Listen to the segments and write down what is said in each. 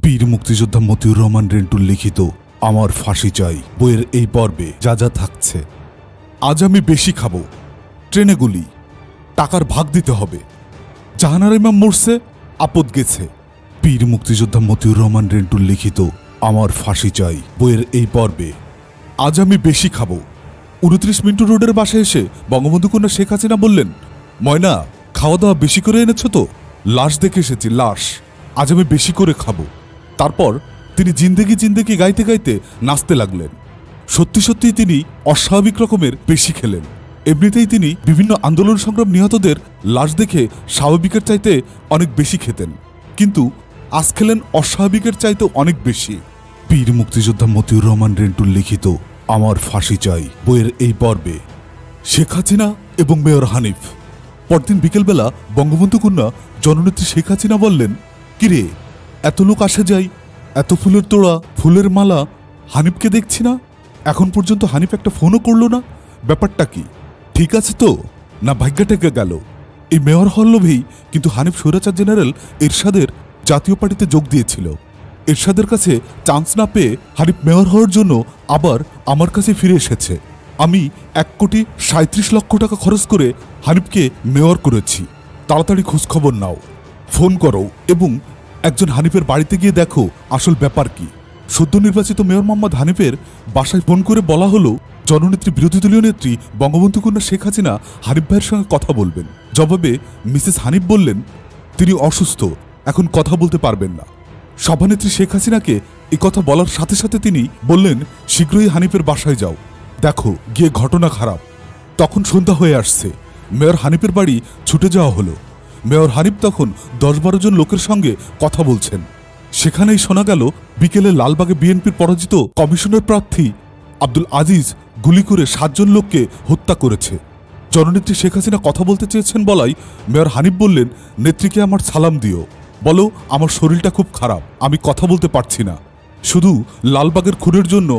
বীর মুক্তিযোদ্ধা মতিউর রহমান রেন্টুর লিখিত আমার ফাঁসি চাই বইয়ের এই পর্বে যা যা থাকছে। আজ আমি বেশি খাবো, ট্রেনে গুলি, টাকার ভাগ দিতে হবে, জাহানারা ইমাম মরছে, আপদ গেছে। বীর মুক্তিযোদ্ধা মতিউর রহমান রেন্টুর লিখিত আমার ফাঁসি চাই বইয়ের এই পর্বে আজ আমি বেশি খাবো। 29 মিন্টু রোডের বাসায় এসে বঙ্গবন্ধু কন্যা শেখ হাসিনা বললেন, ময়না খাওয়া দাওয়া বেশি করে এনেছ তো? লাশ দেখে এসেছি, লাশ, আজ আমি বেশি করে খাবো। তারপর তিনি জিন্দেগি জিন্দেগি গাইতে গাইতে নাচতে লাগলেন। সত্যি সত্যিই তিনি অস্বাভাবিক রকমের বেশি খেলেন। এমনিতেই তিনি বিভিন্ন আন্দোলন সংগ্রাম নিহতদের লাশ দেখে স্বাভাবিকের চাইতে অনেক বেশি খেতেন, কিন্তু আজ খেলেন অস্বাভাবিকের চাইতে অনেক বেশি। বীর মুক্তিযোদ্ধা মতিউর রহমান রেন্টুর লিখিত আমার ফাঁসি চাই বইয়ের এই পর্বে শেখ হাসিনা এবং মেয়র হানিফ। পরদিন বিকেলবেলা বঙ্গবন্ধু কন্যা জননেত্রী শেখ হাসিনা বললেন, কিরে এত লোক আসে যাই, এত ফুলের তোড়া, ফুলের মালা, হানিফকে দেখছি না, এখন পর্যন্ত হানিফ একটা ফোনও করলো না, ব্যাপারটা কি? ঠিক আছে তো, না ভাগ্য টেকে গেল? এই মেয়র হওয়ার লোভেই কিন্তু হানিফ স্বৈরাচার জেনারেল এরশাদের জাতীয় পার্টিতে যোগ দিয়েছিল। এরশাদের কাছে চান্স না পেয়ে হানিফ মেয়র হওয়ার জন্য আবার আমার কাছে ফিরে এসেছে। আমি 1,37,00,000 টাকা খরচ করে হানিফকে মেয়র করেছি। তাড়াতাড়ি খোঁজখবর নাও, ফোন করো এবং একজন হানিফের বাড়িতে গিয়ে দেখো আসল ব্যাপার কি। সদ্য নির্বাচিত মেয়র মোহাম্মদ হানিফের বাসায় ফোন করে বলা হলো, জননেত্রী বিরোধী দলীয় নেত্রী বঙ্গবন্ধু কন্যা শেখ হাসিনা হানিফ ভাইয়ের সঙ্গে কথা বলবেন। জবাবে মিসেস হানিফ বললেন, তিনি অসুস্থ, এখন কথা বলতে পারবেন না। সভানেত্রী শেখ হাসিনাকে এই কথা বলার সাথে সাথে তিনি বললেন, শীঘ্রই হানিফের বাসায় যাও, দেখো গিয়ে ঘটনা খারাপ। তখন সন্ধ্যা হয়ে আসছে, মেয়র হানিফের বাড়ি ছুটে যাওয়া হলো। মেয়র হানিফ তখন 10-12 জন লোকের সঙ্গে কথা বলছেন। সেখানেই শোনা গেল, বিকেলে লালবাগে বিএনপির পরাজিত কমিশনের প্রার্থী আব্দুল আজিজ গুলি করে 7 জন লোককে হত্যা করেছে। জননেত্রী শেখ হাসিনা কথা বলতে চেয়েছেন বলাই মেয়র হানিফ বললেন, নেত্রীকে আমার সালাম দিও, বলো আমার শরীরটা খুব খারাপ, আমি কথা বলতে পারছি না, শুধু লালবাগের খুনের জন্য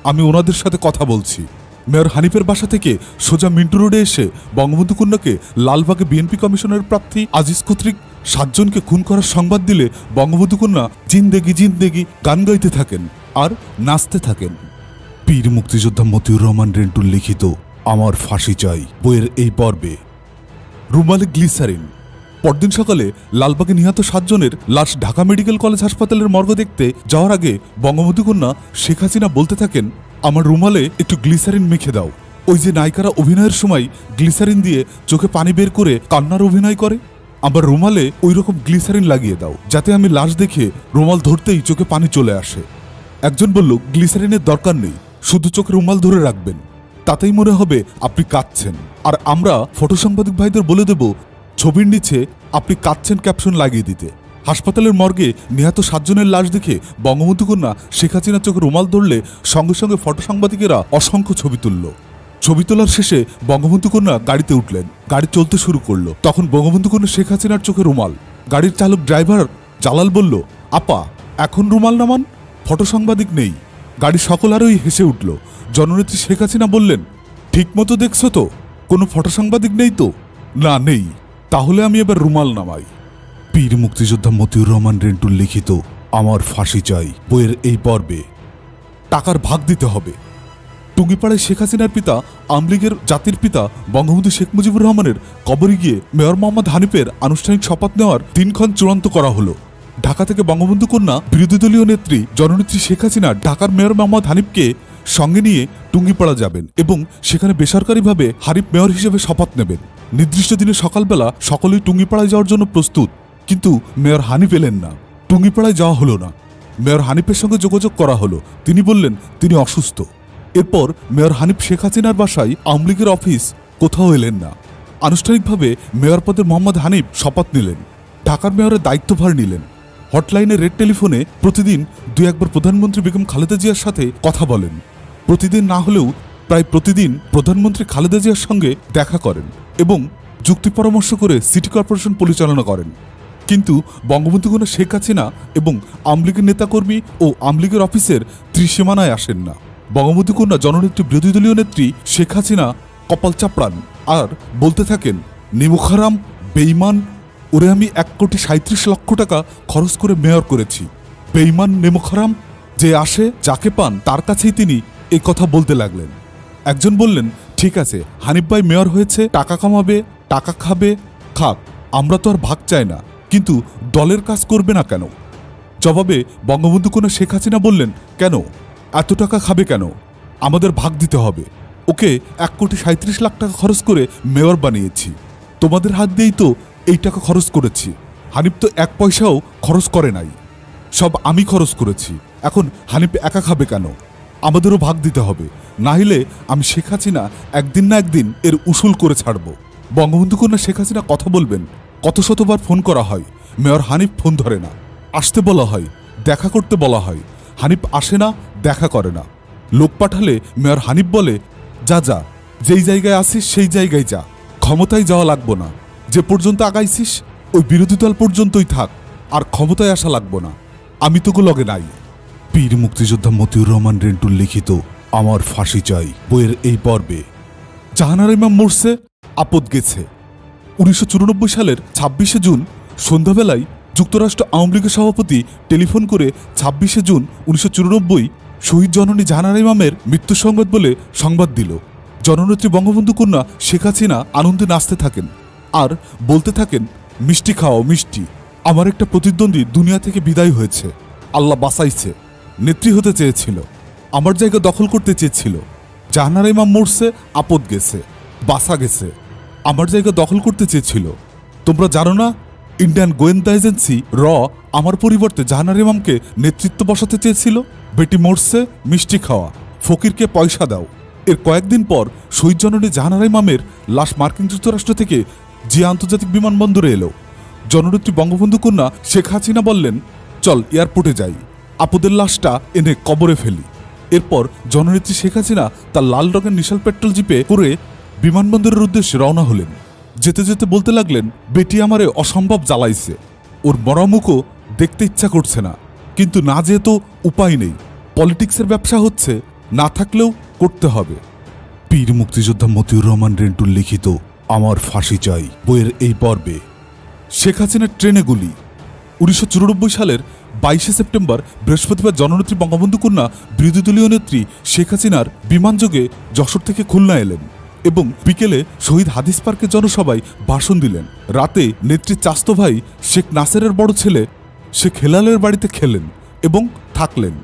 আমি ওনাদের সাথে কথা বলছি। মেয়র হানিফের বাসা থেকে সোজা মিন্টু রোডে এসে বঙ্গবন্ধু কন্যাকে লালবাগে বিএনপি কমিশনের প্রার্থী আজিজ কর্তৃক 7 জনকে খুন করার সংবাদ দিলে বঙ্গবন্ধু কন্যা জিন্দেগি জিন্দেগি গান গাইতে থাকেন আর নাচতে থাকেন। বীর মুক্তিযোদ্ধা মতিউর রহমান রেন্টুর লিখিত আমার ফাঁসি চাই বইয়ের এই পর্বে রুমালে গ্লিসারিন। পরদিন সকালে লালবাগে নিহত 7 জনের লাশ ঢাকা মেডিকেল কলেজ হাসপাতালের মর্গ দেখতে যাওয়ার আগে বঙ্গবন্ধু কন্যা শেখ হাসিনা বলতে থাকেন, আমার রুমালে একটু গ্লিসারিন মেখে দাও। ওই যে নায়িকারা অভিনয়ের সময় গ্লিসারিন দিয়ে চোখে পানি বের করে কান্নার অভিনয় করে, আমার রুমালে ওই রকম গ্লিসারিন লাগিয়ে দাও, যাতে আমি লাশ দেখে রুমাল ধরতেই চোখে পানি চলে আসে। একজন বলল, গ্লিসারিনের দরকার নেই, শুধু চোখে রুমাল ধরে রাখবেন, তাতেই মনে হবে আপনি কাঁদছেন। আর আমরা ফটো সাংবাদিক ভাইদের বলে দেব, ছবির নিচে আপনি কাঁদছেন ক্যাপশন লাগিয়ে দিতে। হাসপাতালের মর্গে নিহত 7 জনের লাশ দেখে বঙ্গবন্ধু কন্যা শেখ হাসিনা চোখে রুমাল ধরলে সঙ্গে সঙ্গে ফটো সাংবাদিকেরা অসংখ্য ছবি তুলল। ছবি তোলার শেষে বঙ্গবন্ধু কন্যা গাড়িতে উঠলেন, গাড়ি চলতে শুরু করলো। তখন বঙ্গবন্ধু কন্যা শেখ হাসিনার চোখে রুমাল। গাড়ির চালক ড্রাইভার জালাল বলল, আপা এখন রুমাল নামান, ফটো সাংবাদিক নেই। গাড়ির সকল আরোই হেসে উঠল। জননেত্রী শেখ হাসিনা বললেন, ঠিক মতো দেখছো তো, কোনো ফটো সাংবাদিক নেই তো? না নেই, তাহলে আমি এবার রুমাল নামাই। বীর মুক্তিযোদ্ধা মতিউর রহমান রেন্টুর লিখিত আমার ফাঁসি চাই বইয়ের এই পর্বে টাকার ভাগ দিতে হবে। টুঙ্গিপাড়ায় শেখ হাসিনার পিতা আওয়ামী লীগের জাতির পিতা বঙ্গবন্ধু শেখ মুজিবুর রহমানের কবরে গিয়ে মেয়র মোহাম্মদ হানিফের আনুষ্ঠানিক শপথ নেওয়ার দিনক্ষণ চূড়ান্ত করা হলো। ঢাকা থেকে বঙ্গবন্ধু কন্যা বিরোধী দলীয় নেত্রী জননেত্রী শেখ হাসিনা ঢাকার মেয়র মোহাম্মদ হানিফকে সঙ্গে নিয়ে টুঙ্গিপাড়া যাবেন এবং সেখানে বেসরকারিভাবে হানিফ মেয়র হিসেবে শপথ নেবেন। নির্দিষ্ট দিনে সকালবেলা সকলেই টুঙ্গিপাড়ায় যাওয়ার জন্য প্রস্তুত, কিন্তু মেয়র হানিফ এলেন না। টুঙ্গিপাড়ায় যাওয়া হলো না। মেয়র হানিফের সঙ্গে যোগাযোগ করা হলো, তিনি বললেন তিনি অসুস্থ। এরপর মেয়র হানিফ শেখ হাসিনার বাসায় আওয়ামী লীগের অফিস, কোথাও এলেন না। আনুষ্ঠানিকভাবে মেয়র পদে মোহাম্মদ হানিফ শপথ নিলেন, ঢাকার মেয়রের দায়িত্বভার নিলেন। হটলাইনে রেড টেলিফোনে প্রতিদিন 2-1 বার প্রধানমন্ত্রী বেগম খালেদা জিয়ার সাথে কথা বলেন। প্রতিদিন না হলেও প্রায় প্রতিদিন প্রধানমন্ত্রী খালেদা জিয়ার সঙ্গে দেখা করেন এবং যুক্তি পরামর্শ করে সিটি কর্পোরেশন পরিচালনা করেন। কিন্তু বঙ্গবন্ধু কন্যা শেখ হাসিনা এবং আওয়ামী লীগের নেতাকর্মী ও আওয়ামী লীগের অফিসের ত্রিসীমানায় আসেন না। বঙ্গবন্ধু কন্যা জননেত্রী বিরোধী দলীয় নেত্রী শেখ হাসিনা কপাল চাপড়ান আর বলতে থাকেন, নিমুখারাম, বেঈমান, ওরে আমি 1,37,00,000 টাকা খরচ করে মেয়র করেছি, বেঈমান নেমোখারাম, যে আসে যাকে পান তার কাছেই তিনি এই কথা বলতে লাগলেন। একজন বললেন, ঠিক আছে, হানিফ ভাই মেয়র হয়েছে, টাকা কামাবে, টাকা খাবে, খাক, আমরা তো আর ভাগ চাই না, কিন্তু দলের কাজ করবে না কেন? জবাবে বঙ্গবন্ধু কন্যা শেখ হাসিনা বললেন, কেন এত টাকা খাবে কেন? আমাদের ভাগ দিতে হবে। ওকে 1,37,00,000 টাকা খরচ করে মেয়র বানিয়েছি, তোমাদের হাত দিয়েই তো এই টাকা খরচ করেছি। হানিফ তো 1 পয়সাও খরচ করে নাই, সব আমি খরচ করেছি। এখন হানিফ একা খাবে কেন? আমাদেরও ভাগ দিতে হবে, না হলে আমি শেখ হাসিনা একদিন না একদিন এর উসুল করে ছাড়ব। বঙ্গবন্ধু কন্যা শেখ হাসিনা কথা বলবেন, কত শতবার ফোন করা হয়, মেয়র হানিফ ফোন ধরে না। আসতে বলা হয়, দেখা করতে বলা হয়, হানিফ আসে না, দেখা করে না। লোক পাঠালে মেয়র হানিফ বলে, যা যা, যেই জায়গায় আসিস সেই জায়গায় যা, ক্ষমতায় যাওয়া লাগবো না, যে পর্যন্ত আগাইছিস ওই বিরোধী দল পর্যন্তই থাক, আর ক্ষমতায় আসা লাগবো না, আমি তোকে লগে নাই। বীর মুক্তিযোদ্ধা মতিউর রহমান রেন্টুর লিখিত আমার ফাঁসি চাই বইয়ের এই পর্বে জাহানারা ইমাম মরছে, আপদ গেছে। 1994 সালের 26শে জুন সন্ধ্যাবেলায় যুক্তরাষ্ট্র আওয়ামী লীগের সভাপতি টেলিফোন করে 26শে জুন 1994 শহীদ জননী জাহানারা ইমামের মৃত্যু সংবাদ বলে সংবাদ দিল। জননেত্রী বঙ্গবন্ধু কন্যা শেখ হাসিনা আনন্দে নাচতে থাকেন আর বলতে থাকেন, মিষ্টি খাও মিষ্টি, আমার একটা প্রতিদ্বন্দ্বী দুনিয়া থেকে বিদায় হয়েছে, আল্লাহ বাঁচাইছে। নেত্রী হতে চেয়েছিল, আমার জায়গা দখল করতে চেয়েছিল। জাহানারা ইমাম মরছে, আপদ গেছে, বাসা গেছে, আমার জায়গা দখল করতে চেয়েছিল। তোমরা জানো না, ইন্ডিয়ান গোয়েন্দা এজেন্সি র আমার পরিবর্তে জাহানারা ইমামকে নেতৃত্ব বসাতে চেয়েছিল। বেটি মরছে, মিষ্টি খাওয়া, ফকিরকে পয়সা দাও। এর কয়েকদিন পর শহীদ জননী জাহানারা ইমামের লাশ মার্কিন যুক্তরাষ্ট্র থেকে জিয়া আন্তর্জাতিক বিমানবন্দরে এলো। জননেত্রী বঙ্গবন্ধু কন্যা শেখ হাসিনা বললেন, চল এয়ারপোর্টে যাই, আপদের লাশটা এনে কবরে ফেলি। এরপর জননেত্রী শেখ হাসিনা তার লাল রঙের নিশাল পেট্রোল জিপে করে বিমানবন্দরের উদ্দেশ্যে রওনা হলেন। যেতে যেতে বলতে লাগলেন, বেটি আমারে অসম্ভব জ্বালাইছে, ওর মরামুখও দেখতে ইচ্ছা করছে না, কিন্তু না যেহেতু উপায় নেই, পলিটিক্সের ব্যবসা হচ্ছে, না থাকলেও করতে হবে। বীর মুক্তিযোদ্ধা মতিউর রহমান রেন্টুর লিখিত আমার ফাঁসি চাই বইয়ের এই পর্বে শেখ হাসিনার ট্রেনে গুলি। 1994 সালের 22শে সেপ্টেম্বর বৃহস্পতিবার জননেত্রী বঙ্গবন্ধু কন্যা বিরোধী দলীয় নেত্রী শেখ হাসিনার বিমানযোগে যশোর থেকে খুলনা এলেন এবং বিকেলে শহীদ হাদিস পার্কে জনসভায় ভাষণ দিলেন। রাতে নেত্রীর চাস্তো ভাই শেখ নাসেরের বড় ছেলে শেখ হেলালের বাড়িতে খেলেন এবং থাকলেন।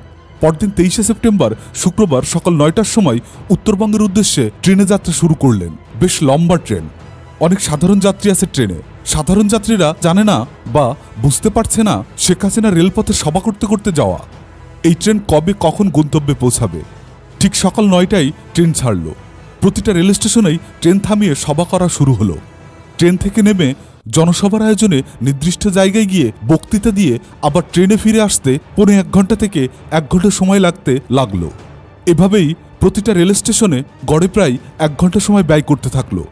পরদিন 23শে সেপ্টেম্বর শুক্রবার সকাল 9টার সময় উত্তরবঙ্গের উদ্দেশ্যে ট্রেনে যাত্রা শুরু করলেন। বেশ লম্বা ট্রেন, অনেক সাধারণ যাত্রী আছে ট্রেনে। সাধারণ যাত্রীরা জানে না বা বুঝতে পারছে না শেখ হাসিনা রেলপথে সভা করতে করতে যাওয়া। এই ট্রেন কবে কখন গন্তব্যে পৌঁছাবে। ঠিক সকাল 9টায় ট্রেন ছাড়ল। প্রতিটা রেল স্টেশনেই ট্রেন থামিয়ে সভা করা শুরু হলো। ট্রেন থেকে নেমে জনসভার আয়োজনে নির্দিষ্ট জায়গায় গিয়ে বক্তৃতা দিয়ে আবার ট্রেনে ফিরে আসতে 1.5 ঘন্টা থেকে 1 ঘন্টা সময় লাগতে লাগলো। এভাবেই প্রতিটা রেল স্টেশনে গড়ে প্রায় 1 ঘন্টা সময় ব্যয় করতে থাকলো।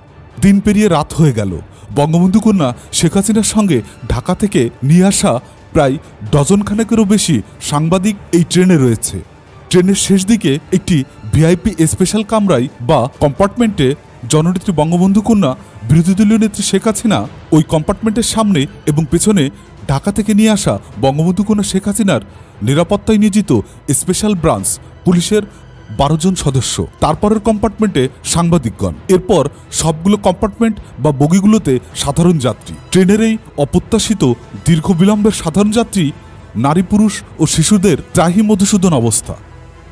দিন পেরিয়ে রাত হয়ে গেল। বঙ্গবন্ধু কন্যা শেখ হাসিনার সঙ্গে ঢাকা থেকে নিয়ে আসা প্রায় ডজনখানেকেরও বেশি সাংবাদিক এই ট্রেনে রয়েছে। ট্রেনের শেষ দিকে একটি ভিআইপি স্পেশাল কামরায় বা কম্পার্টমেন্টে জননেত্রী বঙ্গবন্ধু কন্যা বিরোধী দলীয় নেত্রী শেখ হাসিনা ওই কম্পার্টমেন্টের সামনে এবং পেছনে ঢাকা থেকে নিয়ে আসা বঙ্গবন্ধু কন্যা শেখ হাসিনার নিরাপত্তায় নিয়োজিত স্পেশাল ব্রাঞ্চ পুলিশের 12 জন সদস্য, তারপরের কম্পার্টমেন্টে সাংবাদিকগণ, এরপর সবগুলো কম্পার্টমেন্ট বা বগিগুলোতে সাধারণ যাত্রী। ট্রেনের এই অপ্রত্যাশিত দীর্ঘ বিলম্বের সাধারণ যাত্রী, নারী পুরুষ ও শিশুদের ত্রাহি মধুসূদন অবস্থা।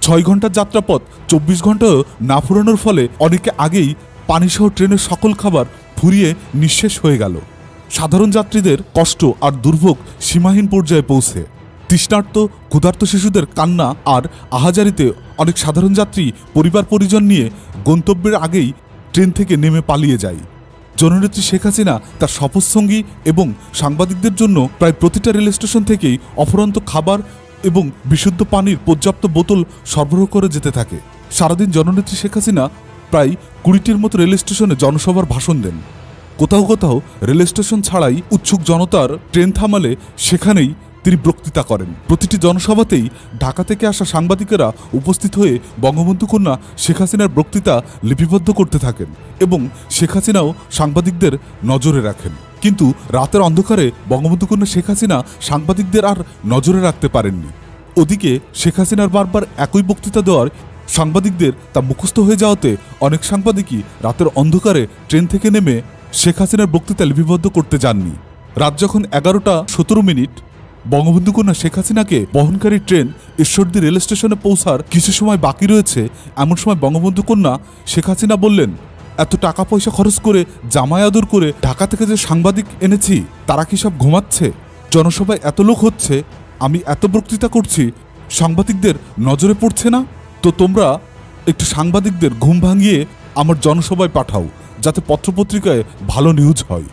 6 ঘন্টার যাত্রাপথ 24 ঘন্টাও না ফুরানোর ফলে অনেকে আগেই পানিসহ ট্রেনের সকল খাবার ফুরিয়ে নিঃশেষ হয়ে গেল। সাধারণ যাত্রীদের কষ্ট আর দুর্ভোগ সীমাহীন পর্যায়ে পৌঁছে। তৃষ্ণার্ত ক্ষুধার্ত শিশুদের কান্না আর আহাজারিতে অনেক সাধারণ যাত্রী পরিবার পরিজন নিয়ে গন্তব্যের আগেই ট্রেন থেকে নেমে পালিয়ে যায়। জননেত্রী শেখ হাসিনা তার শপথসঙ্গী এবং সাংবাদিকদের জন্য প্রায় প্রতিটা রেল স্টেশন থেকেই অফুরন্ত খাবার এবং বিশুদ্ধ পানির পর্যাপ্ত বোতল সরবরাহ করে যেতে থাকে। সারাদিন জননেত্রী শেখ হাসিনা প্রায় 20টির মতো রেল স্টেশনে জনসভার ভাষণ দেন। কোথাও কোথাও রেল স্টেশন ছাড়াই উৎসুক জনতার ট্রেন থামালে সেখানেই তিনি বক্তৃতা করেন। প্রতিটি জনসভাতেই ঢাকা থেকে আসা সাংবাদিকেরা উপস্থিত হয়ে বঙ্গবন্ধু কন্যা শেখ হাসিনার বক্তৃতা লিপিবদ্ধ করতে থাকেন এবং শেখ হাসিনাও সাংবাদিকদের নজরে রাখেন। কিন্তু রাতের অন্ধকারে বঙ্গবন্ধু কন্যা শেখ হাসিনা সাংবাদিকদের আর নজরে রাখতে পারেননি। ওদিকে শেখ হাসিনার বারবার একই বক্তৃতা দেওয়ার সাংবাদিকদের তা মুখস্থ হয়ে যাওয়াতে অনেক সাংবাদিকই রাতের অন্ধকারে ট্রেন থেকে নেমে শেখ হাসিনার বক্তৃতা লিপিবদ্ধ করতে যাননি। রাত যখন 11:17 বঙ্গবন্ধু কন্যা শেখ হাসিনাকে বহনকারী ট্রেন ঈশ্বরদী রেল স্টেশনে পৌঁছার কিছু সময় বাকি রয়েছে, এমন সময় বঙ্গবন্ধু কন্যা শেখ হাসিনা বললেন, এত টাকা পয়সা খরচ করে জামাই আদর করে ঢাকা থেকে যে সাংবাদিক এনেছি তারা কি সব ঘুমাচ্ছে? জনসভায় এত লোক হচ্ছে, আমি এত বক্তৃতা করছি, সাংবাদিকদের নজরে পড়ছে না? তো তোমরা একটু সাংবাদিকদের ঘুম ভাঙিয়ে আমার জনসভায় পাঠাও, যাতে পত্রপত্রিকায় ভালো নিউজ হয়।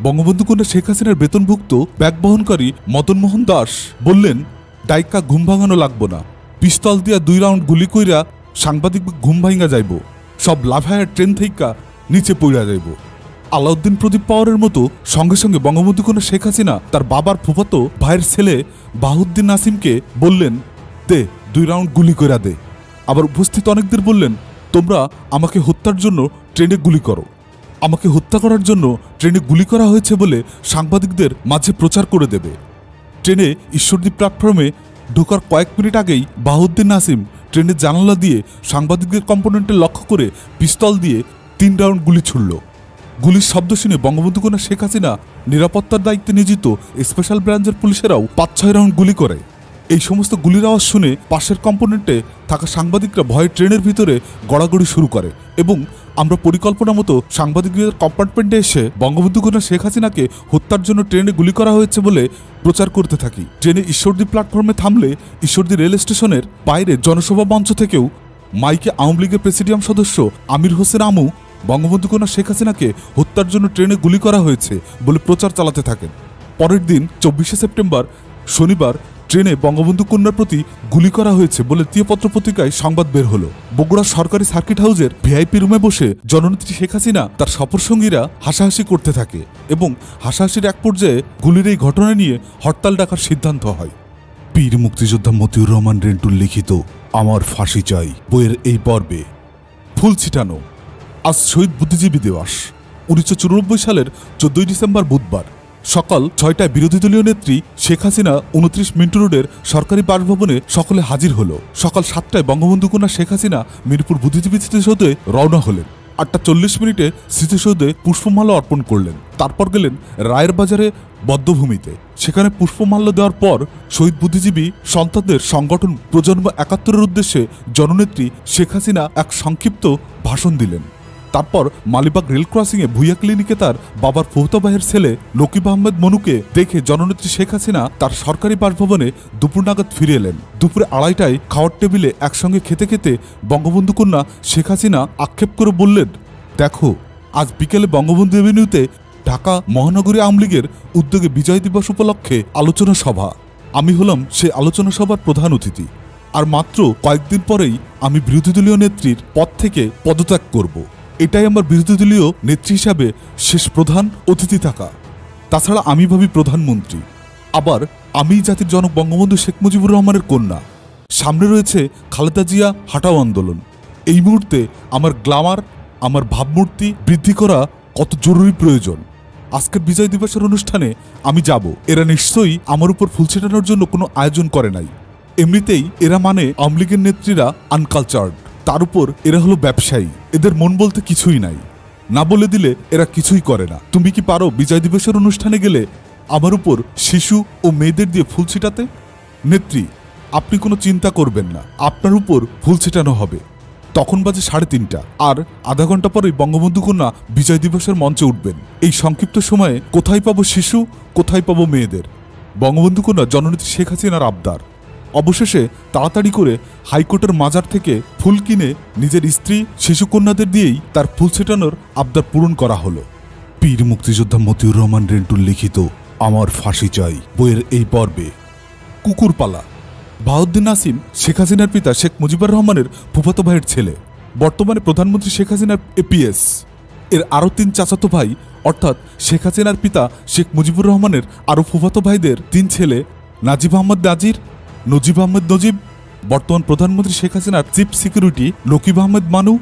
বঙ্গবন্ধু কন্যা শেখ হাসিনার বেতনভুক্ত ব্যাগ বহনকারী মদন মোহন দাস বললেন, ডাইকা ঘুম ভাঙানো লাগবো না, পিস্তল দিয়া 2 রাউন্ড গুলি কইরা সাংবাদিক ঘুম ভাঙা যাইব, সব লাফায়া ট্রেন থেকে নিচে পড়া যাইব। আলাউদ্দিন প্রদীপ পাওয়ারের মতো সঙ্গে সঙ্গে বঙ্গবন্ধু কন্যা শেখ হাসিনা তার বাবার ফুফাতো ভাইয়ের ছেলে বাহাউদ্দিন নাসিমকে বললেন, দে 2 রাউন্ড গুলি কইরা দে। আবার উপস্থিত অনেকদের বললেন, তোমরা আমাকে হত্যার জন্য ট্রেনে গুলি করো, আমাকে হত্যা করার জন্য ট্রেনে গুলি করা হয়েছে বলে সাংবাদিকদের মাঝে প্রচার করে দেবে। ট্রেনে ঈশ্বরদী প্ল্যাটফর্মে ঢোকার কয়েক মিনিট আগেই বাহাউদ্দিন নাসিম ট্রেনের জানালা দিয়ে সাংবাদিকদের কম্পোনেন্টে লক্ষ্য করে পিস্তল দিয়ে 3 রাউন্ড গুলি ছুড়ল। গুলির শব্দ শুনে বঙ্গবন্ধু কন্যা শেখ হাসিনা নিরাপত্তার দায়িত্বে নিয়োজিত স্পেশাল ব্রাঞ্চের পুলিশেরাও 5-6 রাউন্ড গুলি করে। এই সমস্ত গুলির আওয়াজ শুনে পাশের কম্পোনেন্টে থাকা সাংবাদিকরা ভয়ে ট্রেনের ভিতরে গড়াগড়ি শুরু করে এবং আমরা পরিকল্পনা মতো সাংবাদিকদের কম্পার্টমেন্টে এসে বঙ্গবন্ধু কন্যা শেখ হাসিনাকে হত্যার জন্য ট্রেনে গুলি করা হয়েছে বলে প্রচার করতে থাকি। ট্রেনে ঈশ্বরদী প্ল্যাটফর্মে থামলে ঈশ্বরদী রেল স্টেশনের বাইরে জনসভা মঞ্চ থেকেও মাইকে আওয়ামী লীগের প্রেসিডিয়াম সদস্য আমির হোসেন আমু বঙ্গবন্ধু কন্যা শেখ হাসিনাকে হত্যার জন্য ট্রেনে গুলি করা হয়েছে বলে প্রচার চালাতে থাকেন। পরের দিন 24শে সেপ্টেম্বর শনিবার ট্রেনে বঙ্গবন্ধু কন্যার প্রতি গুলি করা হয়েছে বলে তৃতীয় পত্রপত্রিকায় সংবাদ বের হলো। বগুড়া সরকারি সার্কিট হাউসের ভিআইপি রুমে বসে জননেত্রী শেখ হাসিনা তার সফরসঙ্গীরা হাসাহাসি করতে থাকে এবং হাসাহাসির এক পর্যায়ে গুলির এই ঘটনা নিয়ে হরতাল ডাকার সিদ্ধান্ত হয়। বীর মুক্তিযোদ্ধা মতিউর রহমান রেন্টুর লিখিত আমার ফাঁসি চাই বইয়ের এই পর্বে ফুল ছিটানো। আজ শহীদ বুদ্ধিজীবী দিবস। 1994 সালের 14 ডিসেম্বর বুধবার সকাল 6টায় বিরোধী দলীয় নেত্রী শেখ হাসিনা 29 মিন্টু রোডের সরকারি বাসভবনে সকলে হাজির হলো। সকাল 7টায় বঙ্গবন্ধু কন্যা শেখ হাসিনা মিরপুর বুদ্ধিজীবী স্মৃতিসৌধে রওনা হলেন। 8:40 স্মৃতিসৌধে পুষ্পমাল্য অর্পণ করলেন। তারপর গেলেন রায়ের বাজারে বদ্ধভূমিতে। সেখানে পুষ্পমাল্য দেওয়ার পর শহীদ বুদ্ধিজীবী সন্তানদের সংগঠন প্রজন্ম 71-এর উদ্দেশ্যে জননেত্রী শেখ হাসিনা এক সংক্ষিপ্ত ভাষণ দিলেন। তারপর মালিবাগ রেল ক্রসিংয়ে ভুইয়া ক্লিনিকে তার বাবার ফুফতো ভাইয়ের ছেলে লকিব আহমেদ মনুকে দেখে জননেত্রী শেখ হাসিনা তার সরকারি বাসভবনে দুপুর নাগাদ ফিরে এলেন। দুপুরে 2:30টায় খাওয়ার টেবিলে একসঙ্গে খেতে খেতে বঙ্গবন্ধু কন্যা শেখ হাসিনা আক্ষেপ করে বললেন, দেখো আজ বিকেলে বঙ্গবন্ধু এভিনিউতে ঢাকা মহানগরী আওয়ামী লীগের উদ্যোগে বিজয় দিবস উপলক্ষে আলোচনা সভা। আমি হলাম সেই আলোচনা সভার প্রধান অতিথি। আর মাত্র কয়েকদিন পরেই আমি বিরোধী দলীয় নেত্রীর পদ থেকে পদত্যাগ করব। এটাই আমার বিরোধী দলীয় নেত্রী হিসাবে শেষ প্রধান অতিথি থাকা। তাছাড়া আমি ভাবি প্রধানমন্ত্রী। আবার আমি জাতির জনক বঙ্গবন্ধু শেখ মুজিবুর রহমানের কন্যা। সামনে রয়েছে খালেদা জিয়া হাঁটাও আন্দোলন। এই মুহূর্তে আমার গ্ল্যামার, আমার ভাবমূর্তি বৃদ্ধি করা কত জরুরি প্রয়োজন। আজকের বিজয় দিবসের অনুষ্ঠানে আমি যাব। এরা নিশ্চয়ই আমার উপর ফুল ছেটানোর জন্য কোনো আয়োজন করে নাই। এমনিতেই এরা মানে আওয়ামী লীগের নেত্রীরা আনকালচার্ড, তার উপর এরা হলো ব্যবসায়ী। এদের মন বলতে কিছুই নাই, না বলে দিলে এরা কিছুই করে না। তুমি কি পারো বিজয় দিবসের অনুষ্ঠানে গেলে আমার উপর শিশু ও মেয়েদের দিয়ে ফুল ছিটাতে? নেত্রী, আপনি কোনো চিন্তা করবেন না, আপনার উপর ফুল ছিটানো হবে। তখন বাজে 3:30, আর আধা ঘন্টা পরেই বঙ্গবন্ধু কন্যা বিজয় দিবসের মঞ্চে উঠবেন। এই সংক্ষিপ্ত সময়ে কোথায় পাবো শিশু, কোথায় পাবো মেয়েদের? বঙ্গবন্ধু কন্যা জননেত্রী শেখ হাসিনার আবদার। অবশেষে তাড়াতাড়ি করে হাইকোর্টের মাজার থেকে ফুল কিনে নিজের স্ত্রী শিশুকন্যাদের দিয়েই তার ফুল ছেটানোর আবদার পূরণ করা হলো। বীর মুক্তিযোদ্ধা মতিউর রহমান রেন্টুর লিখিত আমার ফাঁসি চাই বইয়ের এই পর্বে কুকুরপালা। বাহাউদ্দিন নাসিম শেখ হাসিনার পিতা শেখ মুজিবুর রহমানের ফুফাতো ভাইয়ের ছেলে, বর্তমানে প্রধানমন্ত্রী শেখ হাসিনার এপিএস। এর আরও 3 চাচাতো ভাই, অর্থাৎ শেখ হাসিনার পিতা শেখ মুজিবুর রহমানের আরও ফুফাতো ভাইদের 3 ছেলে নাজিব আহমদ নাজির, নজিব আহমেদ নজিব, বর্তমান প্রধানমন্ত্রী শেখ হাসিনার চিফ সিকিউরিটি লকিব আহমেদ মানু,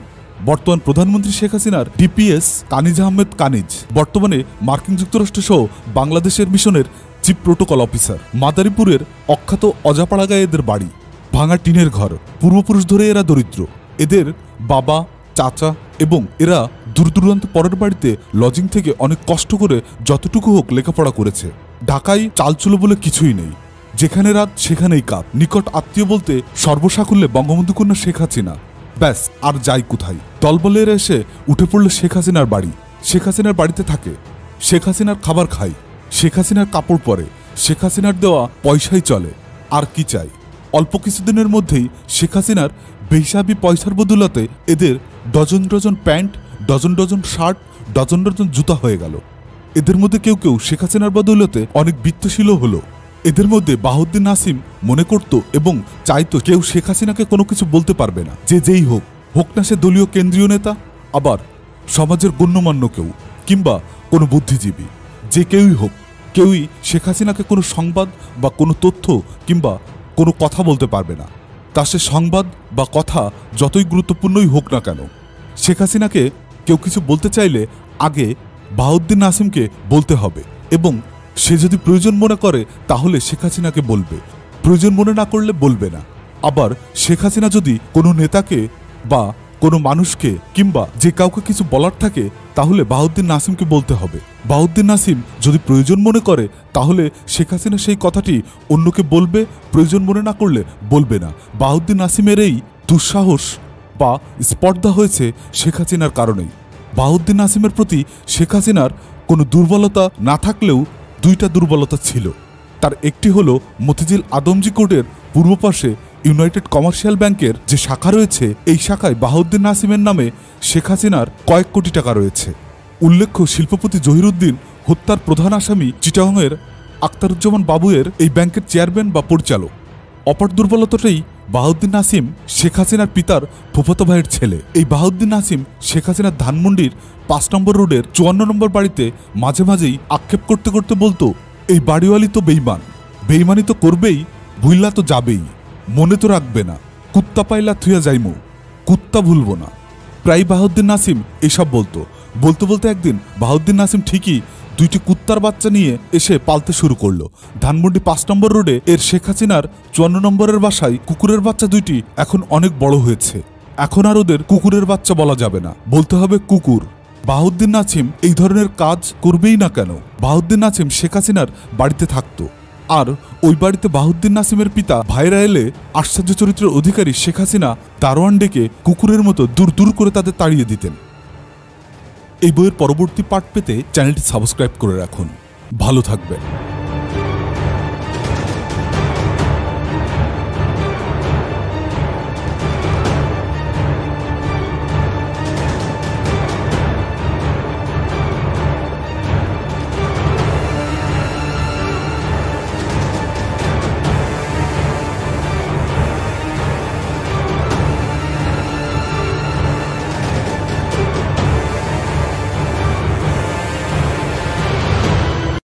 বর্তমান প্রধানমন্ত্রী শেখ হাসিনার ডিপিএস কানিজ আহমেদ কানিজ, বর্তমানে মার্কিন যুক্তরাষ্ট্র সহ বাংলাদেশের মিশনের চিফ প্রোটোকল অফিসার। মাদারীপুরের অখ্যাত অজাপাড়াগায় এদের বাড়ি, ভাঙা টিনের ঘর, পূর্বপুরুষ ধরে এরা দরিদ্র। এদের বাবা, চাচা এবং এরা দূর দূরান্ত পরের বাড়িতে লজিং থেকে অনেক কষ্ট করে যতটুকু হোক লেখাপড়া করেছে। ঢাকায় চালচুলো বলে কিছুই নেই, যেখানে রাত সেখানেই কাপ। নিকট আত্মীয় বলতে সর্বসাকুল্যে বঙ্গবন্ধু কন্যা শেখ হাসিনা, ব্যাস আর যাই কোথায়। দলবলে এরা এসে উঠে পড়লে শেখ হাসিনার বাড়ি, শেখ হাসিনার বাড়িতে থাকে, শেখ হাসিনার খাবার খায়, শেখ হাসিনার কাপড় পরে, শেখ হাসিনার দেওয়া পয়সাই চলে। আর কি চাই? অল্প কিছুদিনের মধ্যেই শেখ হাসিনার বেহিসাবি পয়সার বদৌলতে এদের dozen dozen pant, dozen dozen shirt, dozen dozen জুতা হয়ে গেল। এদের মধ্যে কেউ কেউ শেখ হাসিনার বদৌলতে অনেক বিত্তশীলও হলো। এদের মধ্যে বাহাউদ্দিন নাসিম মনে করত এবং চাইতো কেউ শেখ হাসিনাকে কোনো কিছু বলতে পারবে না, যে যেই হোক, হোক না সে দলীয় কেন্দ্রীয় নেতা, আবার সমাজের গণ্যমান্য কেউ কিংবা কোনো বুদ্ধিজীবী, যে কেউই হোক, কেউই শেখ হাসিনাকে কোনো সংবাদ বা কোনো তথ্য কিংবা কোনো কথা বলতে পারবে না। তা সে সংবাদ বা কথা যতই গুরুত্বপূর্ণই হোক না কেন, শেখ হাসিনাকে কেউ কিছু বলতে চাইলে আগে বাহাউদ্দিন নাসিমকে বলতে হবে, এবং সে যদি প্রয়োজন মনে করে তাহলে শেখ হাসিনাকে বলবে, প্রয়োজন মনে না করলে বলবে না। আবার শেখ হাসিনা যদি কোনো নেতাকে বা কোনো মানুষকে কিংবা যে কাউকে কিছু বলার থাকে তাহলে বাহাউদ্দিন নাসিমকে বলতে হবে। বাহাউদ্দিন নাসিম যদি প্রয়োজন মনে করে তাহলে শেখ হাসিনা সেই কথাটি অন্যকে বলবে, প্রয়োজন মনে না করলে বলবে না। বাহাউদ্দিন নাসিমের এই দুঃসাহস বা স্পর্ধা হয়েছে শেখ হাসিনার কারণেই। বাহাউদ্দিন নাসিমের প্রতি শেখ হাসিনার কোনো দুর্বলতা না থাকলেও দুইটা দুর্বলতা ছিল। তার একটি হলো মতিঝিল আদমজি কোর্টের পূর্ব পাশে ইউনাইটেড কমার্শিয়াল ব্যাংকের যে শাখা রয়েছে, এই শাখায় বাহাউদ্দিন নাসিমের নামে শেখ হাসিনার কয়েক কোটি টাকা রয়েছে। উল্লেখ্য, শিল্পপতি জহিরুদ্দিন হত্যার প্রধান আসামি চিটাগংয়ের আখতারুজ্জামান বাবুয়ের এই ব্যাংকের চেয়ারম্যান বা পরিচালক। অপর দুর্বলতাটাই বাহাউদ্দিন নাসিম শেখ হাসিনার পিতার ফুফাতো ভাইয়ের ছেলে। এই বাহাউদ্দিন নাসিম শেখ হাসিনার ধানমন্ডির ৫ নম্বর রোডের ৫৪ নম্বর বাড়িতে মাঝে মাঝেই আক্ষেপ করতে করতে বলতো, এই বাড়িওয়ালি তো বেইমান, বেইমানি তো করবেই, ভুইল্লা তো যাবেই, মনে তো রাখবে না, কুত্তা পাইলা থুয়া যাইমু, কুত্তা ভুলবো না। প্রায় বাহাউদ্দিন নাসিম এসব বলতো। বলতে বলতে একদিন বাহাউদ্দিন নাসিম ঠিকই দুইটি কুত্তার বাচ্চা নিয়ে এসে পালতে শুরু করলো। ধানমন্ডি ৫ নম্বর রোডে এর শেখ হাসিনার ৫৪ নম্বরের বাসায় কুকুরের বাচ্চা দুইটি এখন অনেক বড় হয়েছে। এখন আর ওদের কুকুরের বাচ্চা বলা যাবে না, বলতে হবে কুকুর। বাহাউদ্দিন নাসিম এই ধরনের কাজ করবেই না কেন? বাহাউদ্দিন নাসিম শেখ হাসিনার বাড়িতে থাকতো, আর ওই বাড়িতে বাহাউদ্দিন নাসিমের পিতা ভাইরা এলে আশ্চর্য চরিত্রের অধিকারী শেখ হাসিনা দারোয়ান ডেকে কুকুরের মতো দূর দূর করে তাদের তাড়িয়ে দিতেন। এই বইয়ের পরবর্তী পার্ট পেতে চ্যানেলটি সাবস্ক্রাইব করে রাখুন। ভালো থাকবেন।